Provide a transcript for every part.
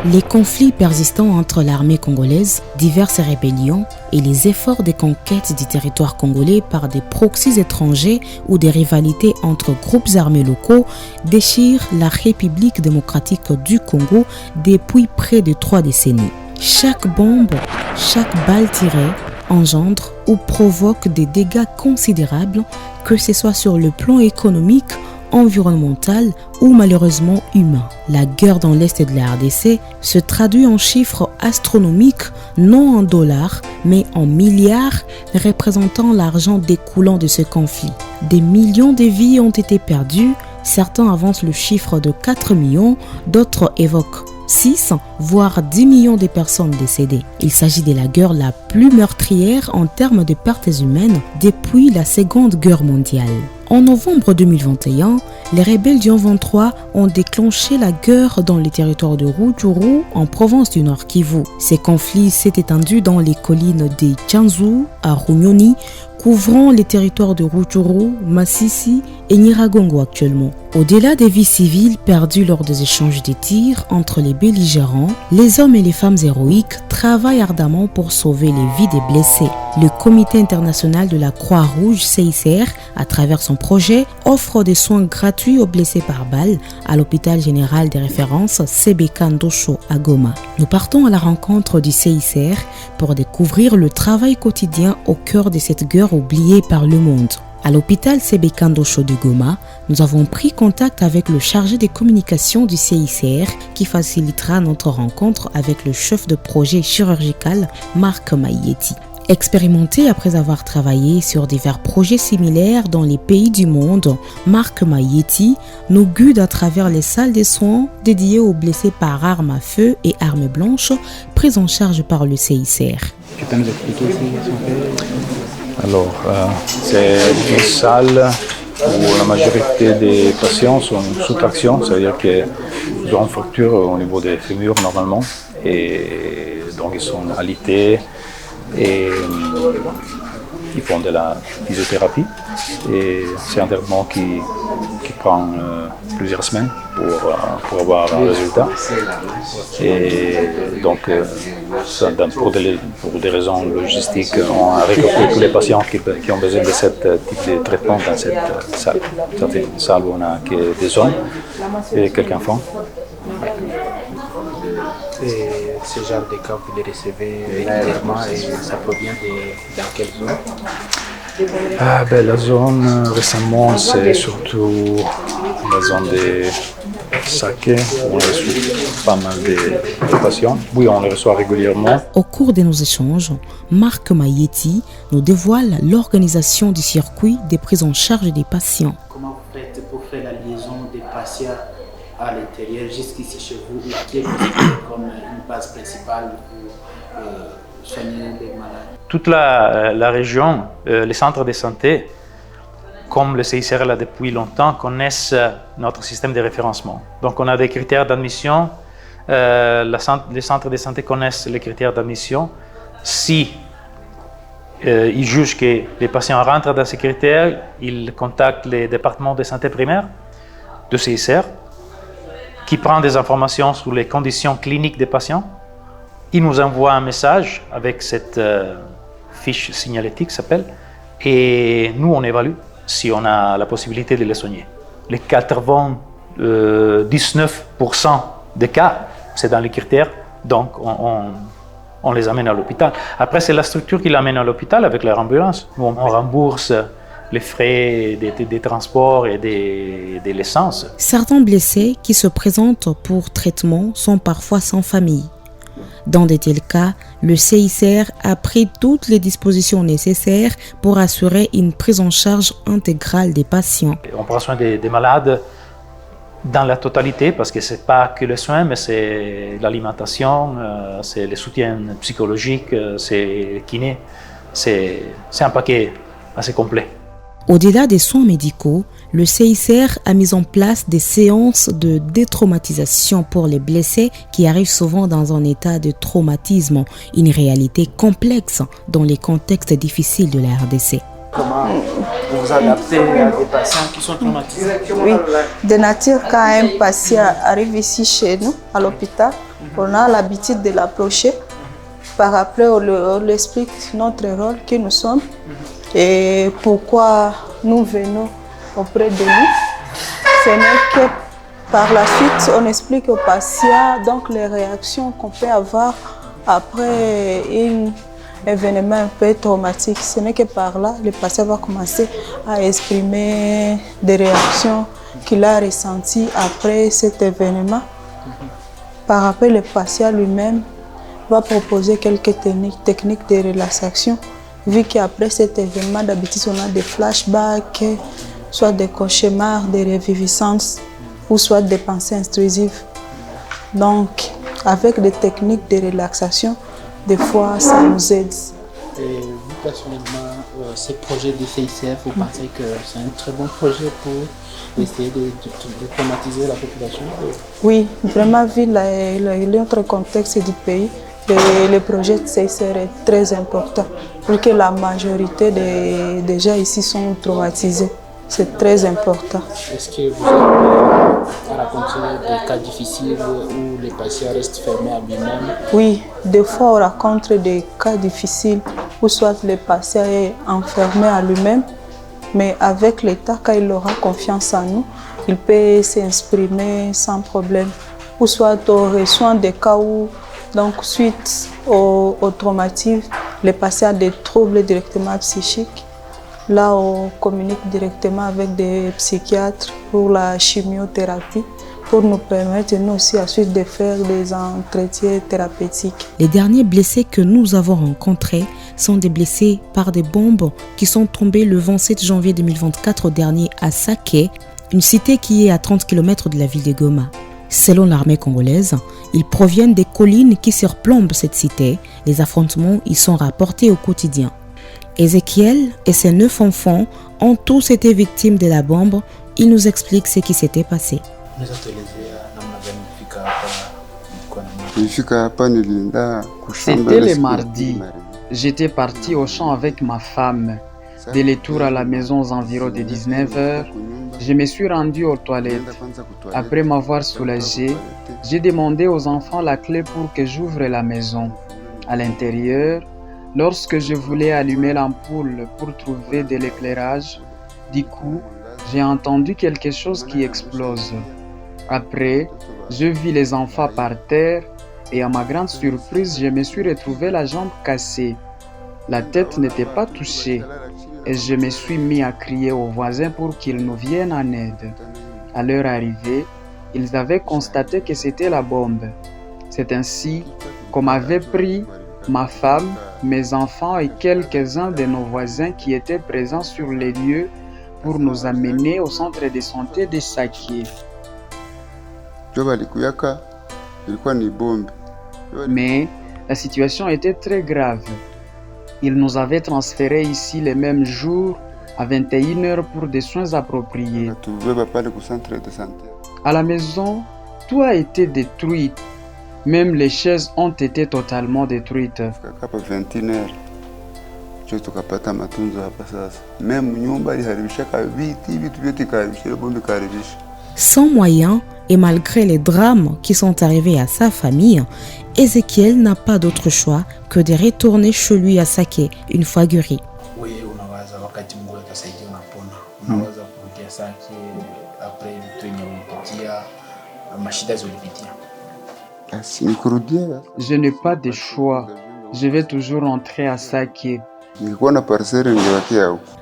Les conflits persistants entre l'armée congolaise, diverses rébellions et les efforts de conquête du territoire congolais par des proxys étrangers ou des rivalités entre groupes armés locaux déchirent la République démocratique du Congo depuis près de 3 décennies. Chaque bombe, chaque balle tirée engendre ou provoque des dégâts considérables, que ce soit sur le plan économique, environnemental ou malheureusement humain. La guerre dans l'Est de la RDC se traduit en chiffres astronomiques, non en dollars, mais en milliards, représentant l'argent découlant de ce conflit. Des millions de vies ont été perdues, certains avancent le chiffre de 4 millions, d'autres évoquent 6 voire 10 millions de personnes décédées. Il s'agit de la guerre la plus meurtrière en termes de pertes humaines depuis la Seconde Guerre mondiale. En novembre 2021, les rebelles du 23 ont déclenché la guerre dans les territoires de Rutshuru en province du Nord Kivu. Ces conflits s'est étendu dans les collines de Tchanzu à Runyoni, couvrant les territoires de Rutshuru, Masisi et Nyiragongo actuellement. Au-delà des vies civiles perdues lors des échanges de tirs entre les belligérants, les hommes et les femmes héroïques travaillent ardemment pour sauver les vies des blessés. Le Comité international de la Croix-Rouge CICR, à travers son projet, offre des soins gratuits aux blessés par balle à l'hôpital général de référence CBK Ndosho à Goma. Nous partons à la rencontre du CICR pour découvrir le travail quotidien au cœur de cette guerre oubliée par le monde. À l'hôpital CBK Ndosho de Goma, nous avons pris contact avec le chargé des communications du CICR qui facilitera notre rencontre avec le chef de projet chirurgical Marc Mayeti. Expérimenté après avoir travaillé sur divers projets similaires dans les pays du monde, Marc Mayeti nous guide à travers les salles de soins dédiées aux blessés par armes à feu et armes blanches prises en charge par le CICR. Tu peux nous expliquer ce qu'on fait? Alors, c'est une salle où la majorité des patients sont sous traction, c'est-à-dire qu'ils ont une fracture au niveau des fémurs normalement, et donc ils sont alités et ils font de la physiothérapie. Et c'est un traitement qui prend plusieurs semaines pour avoir un résultat. Et donc, pour des raisons logistiques, on a regroupé tous les patients qui ont besoin de ce type de traitement dans cette salle. C'est une salle où on a que des hommes et quelques enfants. Et ce genre de cas, vous les recevez régulièrement et ça provient dans quelle zone? La zone récemment, c'est surtout la zone de Saké, où on reçoit pas mal de patients. Oui, on les reçoit régulièrement. Au cours de nos échanges, Marc Mayeti nous dévoile l'organisation du circuit des prises en charge des patients. Comment vous faites pour faire la liaison des patients à l'intérieur, jusqu'ici chez vous, qui est comme une base principale pour soigner les malades? Toute la région, les centres de santé, comme le CICR là depuis longtemps, connaissent notre système de référencement. Donc on a des critères d'admission, les centres de santé connaissent les critères d'admission. Si ils jugent que les patients rentrent dans ces critères, ils contactent les départements de santé primaire de CICR, qui prend des informations sur les conditions cliniques des patients. Il nous envoie un message avec cette fiche signalétique, s'appelle, et nous, on évalue si on a la possibilité de les soigner. Les 99% des cas, c'est dans les critères, donc on les amène à l'hôpital. Après, c'est la structure qui l'amène à l'hôpital avec leur ambulance. On rembourse les frais des transports et de l'essence. Certains blessés qui se présentent pour traitement sont parfois sans famille. Dans de tels cas, le CICR a pris toutes les dispositions nécessaires pour assurer une prise en charge intégrale des patients. On prend soin des malades dans la totalité, parce que ce n'est pas que les soins, mais c'est l'alimentation, c'est le soutien psychologique, c'est le kiné. C'est un paquet assez complet. Au-delà des soins médicaux, le CICR a mis en place des séances de détraumatisation pour les blessés qui arrivent souvent dans un état de traumatisme, une réalité complexe dans les contextes difficiles de la RDC. Comment vous vous adaptez à des patients qui sont traumatisés? Oui, de nature, quand un patient arrive ici chez nous, à l'hôpital, on a l'habitude de l'approcher. Par après, on lui explique notre rôle, qui nous sommes et pourquoi nous venons auprès de lui. Ce n'est que par la suite, on explique au patient donc, les réactions qu'on peut avoir après un événement un peu traumatique. Ce n'est que par là, le patient va commencer à exprimer des réactions qu'il a ressenties après cet événement. Par après, le patient lui-même va proposer quelques techniques de relaxation, vu qu'après cet événement, d'habitude, on a des flashbacks, soit des cauchemars, des reviviscences, ou soit des pensées intrusives. Donc, avec des techniques de relaxation, des fois, ça nous aide. Et vous, personnellement, ces projets de CICF, vous pensez que c'est un très bon projet pour essayer de traumatiser la population? Oui, vraiment, vu l'autre contexte du pays, le projet de CICR est très important, pour que la majorité des gens ici sont traumatisés. C'est très important. Est-ce que vous avez rencontré des cas difficiles où les patients restent fermés à lui-même? Oui, des fois on rencontre des cas difficiles où soit le patient est enfermé à lui-même, mais avec l'État, quand il aura confiance en nous, il peut s'exprimer sans problème. Ou soit on reçoit des cas où, donc, suite au traumatisme, le patient a des troubles directement psychiques. Là, on communique directement avec des psychiatres pour la chimiothérapie, pour nous permettre, nous aussi, ensuite de faire des entretiens thérapeutiques. Les derniers blessés que nous avons rencontrés sont des blessés par des bombes qui sont tombées le 27 janvier 2024 dernier à Saké, une cité qui est à 30 km de la ville de Goma. Selon l'armée congolaise, ils proviennent des collines qui surplombent cette cité. Les affrontements y sont rapportés au quotidien. Ézéchiel et ses 9 enfants ont tous été victimes de la bombe. Il nous explique ce qui s'était passé. C'était le mardi. J'étais parti au champ avec ma femme. Dès le tour à la maison aux environs de 19h, je me suis rendu aux toilettes. Après m'avoir soulagé, j'ai demandé aux enfants la clé pour que j'ouvre la maison. À l'intérieur, lorsque je voulais allumer l'ampoule pour trouver de l'éclairage, du coup, j'ai entendu quelque chose qui explose. Après, je vis les enfants par terre et à ma grande surprise, je me suis retrouvé la jambe cassée. La tête n'était pas touchée et je me suis mis à crier aux voisins pour qu'ils nous viennent en aide. À leur arrivée, ils avaient constaté que c'était la bombe. C'est ainsi qu'on m'avait pris ma femme, mes enfants et quelques-uns de nos voisins qui étaient présents sur les lieux pour nous amener au centre de santé de Saké. Mais la situation était très grave. Ils nous avaient transférés ici le même jour à 21h pour des soins appropriés. À la maison, tout a été détruit. Même les chaises ont été totalement détruites. Sans moyens et malgré les drames qui sont arrivés à sa famille, Ézéchiel n'a pas d'autre choix que de retourner chez lui à Saké une fois guéri. Je n'ai pas de choix. Je vais toujours rentrer à Saké.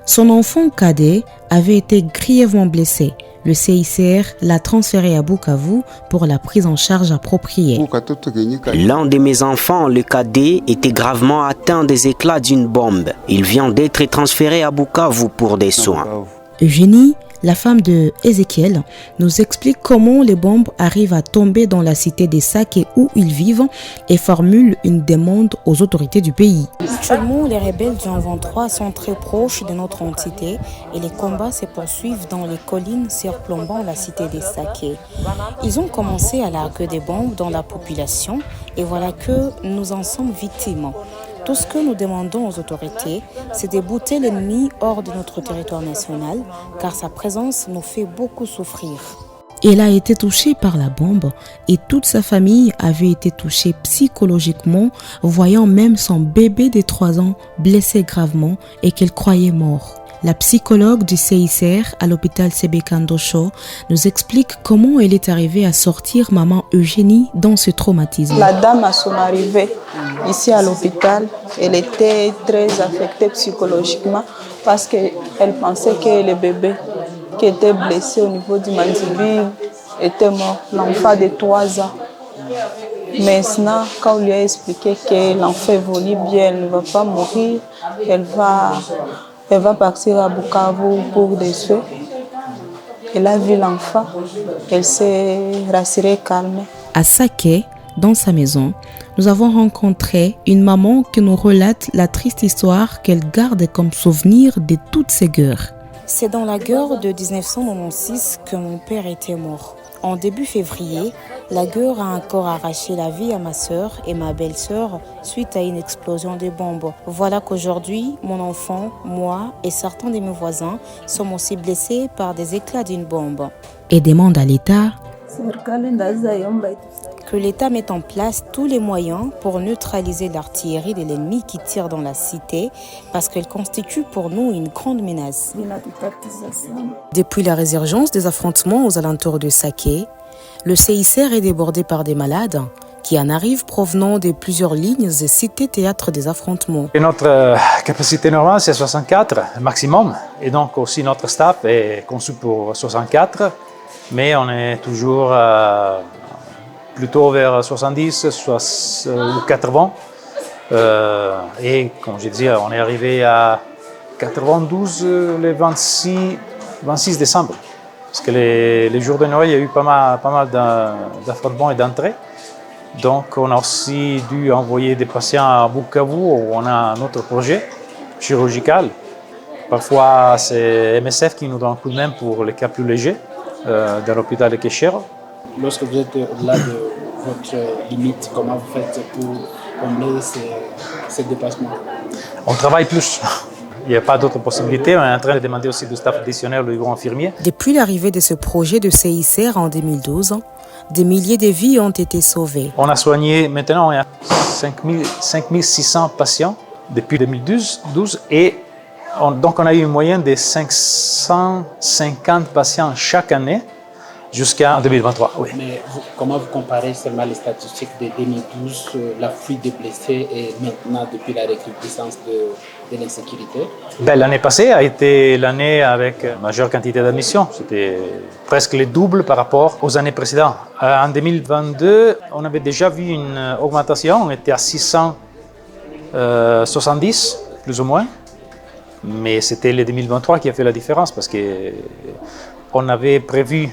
Son enfant cadet avait été grièvement blessé. Le CICR l'a transféré à Bukavu pour la prise en charge appropriée. L'un de mes enfants, le cadet, était gravement atteint des éclats d'une bombe. Il vient d'être transféré à Bukavu pour des soins. Eugénie, la femme de Ézéchiel, nous explique comment les bombes arrivent à tomber dans la cité des Saké où ils vivent et formule une demande aux autorités du pays. Actuellement, les rebelles du 23 sont très proches de notre entité et les combats se poursuivent dans les collines surplombant la cité des Saké. Ils ont commencé à larguer des bombes dans la population et voilà que nous en sommes victimes. Tout ce que nous demandons aux autorités, c'est de bouter l'ennemi hors de notre territoire national, car sa présence nous fait beaucoup souffrir. Elle a été touchée par la bombe et toute sa famille avait été touchée psychologiquement, voyant même son bébé de 3 ans blessé gravement et qu'elle croyait mort. La psychologue du CICR à l'hôpital Sebekandosho nous explique comment elle est arrivée à sortir maman Eugénie dans ce traumatisme. La dame, à son arrivée ici à l'hôpital, elle était très affectée psychologiquement parce qu'elle pensait que le bébé qui était blessé au niveau du mandibule était mort, l'enfant de 3 ans. Maintenant, quand on lui a expliqué que l'enfant évolue bien, elle ne va pas mourir, elle va partir à Bukavu pour des soins. Elle a vu l'enfant, elle s'est rassurée, calmée. À Saké, dans sa maison, nous avons rencontré une maman qui nous relate la triste histoire qu'elle garde comme souvenir de toutes ces guerres. C'est dans la guerre de 1996 que mon père était mort. En début février, la guerre a encore arraché la vie à ma sœur et ma belle-sœur suite à une explosion de bombes. Voilà qu'aujourd'hui, mon enfant, moi et certains de mes voisins sommes aussi blessés par des éclats d'une bombe. Et demande à l'État que l'État mette en place tous les moyens pour neutraliser l'artillerie de l'ennemi qui tire dans la cité parce qu'elle constitue pour nous une grande menace. Depuis la résurgence des affrontements aux alentours de Saké, le CICR est débordé par des malades qui en arrivent provenant de plusieurs lignes et cités théâtres des affrontements. Et notre capacité normale, c'est 64 maximum. Et donc aussi notre staff est conçu pour 64. Mais on est toujours plutôt vers 70 ou 80. Et comme je disais, on est arrivé à 92 le 26 décembre. Parce que les jours de Noël, il y a eu pas mal d'affrontements et d'entrées. Donc on a aussi dû envoyer des patients à Bukavu où on a notre projet chirurgical. Parfois, c'est MSF qui nous donne un coup de main pour les cas plus légers dans l'hôpital de Keshero. Lorsque vous êtes au-delà de votre limite, comment vous faites pour combler ces dépassements? On travaille plus. Il n'y a pas d'autre possibilité. On est en train de demander aussi du staff additionnel au niveau infirmier. Depuis l'arrivée de ce projet de CICR en 2012, des milliers de vies ont été sauvées. On a soigné, maintenant, on est à 5600 patients depuis 2012 et donc on a eu une moyenne de 550 patients chaque année jusqu'en 2023. Oui. Mais comment vous comparez seulement les statistiques de 2012, l'afflux des blessés et maintenant depuis la recrudescence de l'insécurité? L'année passée a été l'année avec majeure quantité d'admissions. C'était presque le double par rapport aux années précédentes. En 2022, on avait déjà vu une augmentation. On était à 670, plus ou moins. Mais c'était le 2023 qui a fait la différence parce qu'on avait prévu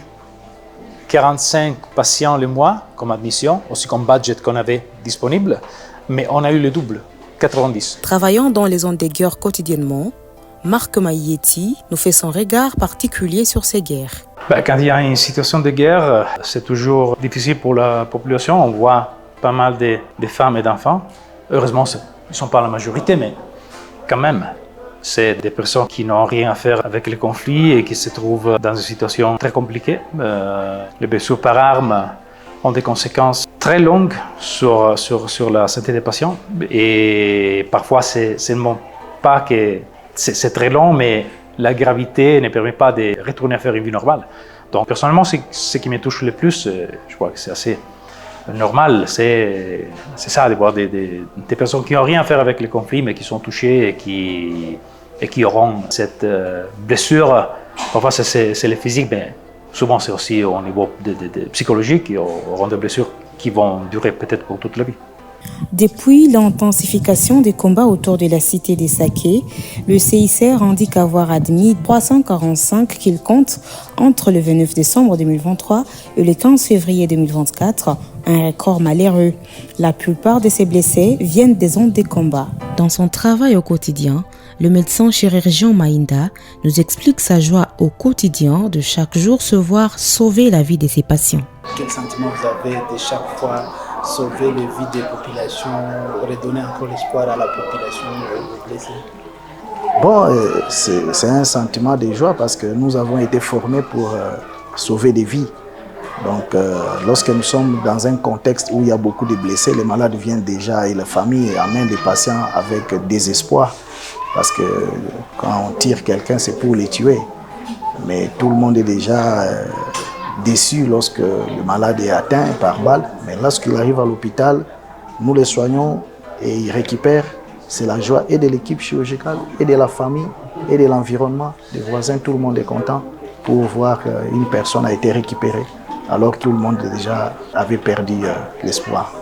45 patients le mois comme admission, aussi comme budget qu'on avait disponible, mais on a eu le double, 90. Travaillant dans les zones de guerre quotidiennement, Marc Maïeti nous fait son regard particulier sur ces guerres. Quand il y a une situation de guerre, c'est toujours difficile pour la population. On voit pas mal de femmes et d'enfants. Heureusement, ils ne sont pas la majorité, mais quand même. C'est des personnes qui n'ont rien à faire avec les conflits et qui se trouvent dans une situation très compliquée. Les blessures par arme ont des conséquences très longues sur la santé des patients. Et parfois, c'est seulement pas que c'est très long, mais la gravité ne permet pas de retourner à faire une vie normale. Donc, personnellement, ce qui me touche le plus, je crois que c'est assez normal, c'est ça, de voir des personnes qui n'ont rien à faire avec les conflits, mais qui sont touchées et qui auront cette blessure. Parfois, c'est le physique, mais souvent, c'est aussi au niveau psychologique. Ils auront des blessures qui vont durer peut-être pour toute la vie. Depuis l'intensification des combats autour de la cité des Saké, le CICR indique avoir admis 345 qu'il compte entre le 29 décembre 2023 et le 15 février 2024, un record malheureux. La plupart de ces blessés viennent des zones de combat. Dans son travail au quotidien, le médecin chirurgien Maïnda nous explique sa joie au quotidien de chaque jour se voir sauver la vie de ses patients. Quel sentiment vous avez de chaque fois sauver les vies des populations, redonner encore l'espoir à la population blessée? Bon, c'est un sentiment de joie parce que nous avons été formés pour sauver des vies. Donc, lorsque nous sommes dans un contexte où il y a beaucoup de blessés, les malades viennent déjà et la famille amène les patients avec désespoir. Parce que quand on tire quelqu'un, c'est pour les tuer. Mais tout le monde est déjà déçu lorsque le malade est atteint par balle. Mais lorsqu'il arrive à l'hôpital, nous les soignons et il récupère. C'est la joie et de l'équipe chirurgicale, et de la famille, et de l'environnement, des voisins. Tout le monde est content pour voir qu'une personne a été récupérée, alors que tout le monde déjà avait perdu l'espoir.